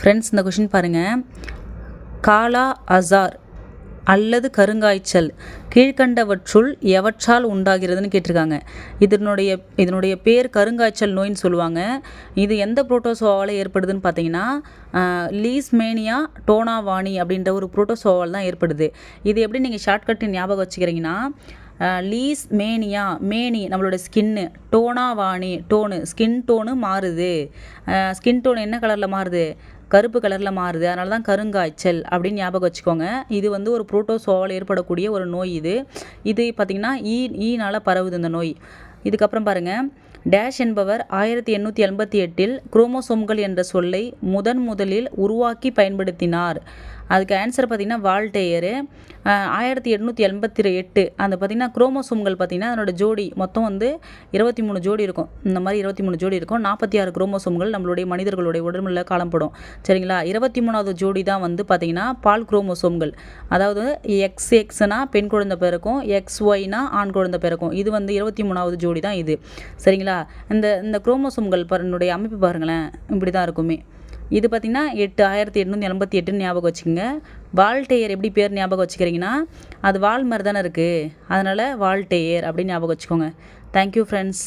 Friends, இந்த question பாருங்கள். காலா அசார் அல்லது கருங்காய்ச்சல் கீழ்கண்டவற்றுள் எவற்றால் உண்டாகிறதுன்னு கேட்டிருக்காங்க. இதனுடைய பேர் கருங்காய்ச்சல் நோயின்னு சொல்லுவாங்க. இது எந்த புரோட்டோசோவால் ஏற்படுதுன்னு பார்த்தீங்கன்னா லீஸ்மேனியா டோனாவானி அப்படின்ற ஒரு புரோட்டோசோவால் தான் ஏற்படுது. இது எப்படி நீங்கள் ஷார்ட்கட்டு ஞாபகம் வச்சுக்கிறீங்கன்னா லீஸ்மேனியா மேனி நம்மளோட ஸ்கின்னு, டோனாவானி டோனு ஸ்கின் டோனு மாறுது. ஸ்கின் டோன் என்ன கலரில் மாறுது? கருப்பு கலரில் மாறுது. அதனால தான் கருங்காய்ச்சல் அப்படின்னு ஞாபகம் வச்சுக்கோங்க. இது வந்து ஒரு புரோட்டோசோவால் ஏற்படக்கூடிய ஒரு நோய். இது பார்த்திங்கன்னா ஈனால் பரவுது இந்த நோய். இதுக்கப்புறம் பாருங்கள், டேஷ் என்பவர் 1888 குரோமோசோம்கள் என்ற சொல்லை முதலில் உருவாக்கி பயன்படுத்தினார். அதுக்கு ஆன்சர் பார்த்திங்கன்னா வால்டேயரு. 1888 அந்த பார்த்திங்கன்னா குரோமோசோம்கள் பார்த்திங்கன்னா அதனோட ஜோடி மொத்தம் வந்து 23 ஜோடி இருக்கும். இந்த மாதிரி 23 ஜோடி இருக்கும். 46 குரோமோசோம்கள் நம்மளுடைய மனிதர்களுடைய உடம்புல காணப்படும். சரிங்களா? 23வது ஜோடி தான் வந்து பார்த்திங்கன்னா பால் குரோமோசோம்கள். அதாவது XX பெண் குழந்தை பிறக்கும், XYனா ஆண் குழந்தை பிறக்கும். இது வந்து 23வது ஜோடி தான் இது. சரிங்களா? இந்த குரோமோசோம்கள் பரனுடைய அமைப்பு பாருங்களேன், இப்படி தான் இருக்குமே. இது பார்த்திங்கன்னா 1888 ஞாபகம் வச்சுக்கோங்க. வால்டேயர் எப்படி பேர் ஞாபகம் வச்சுக்கிறீங்கன்னா அது வால் மாதிரி தானே இருக்குது, அதனால் வால்டேயர் அப்படின்னு ஞாபகம் வச்சுக்கோங்க. Thank you friends.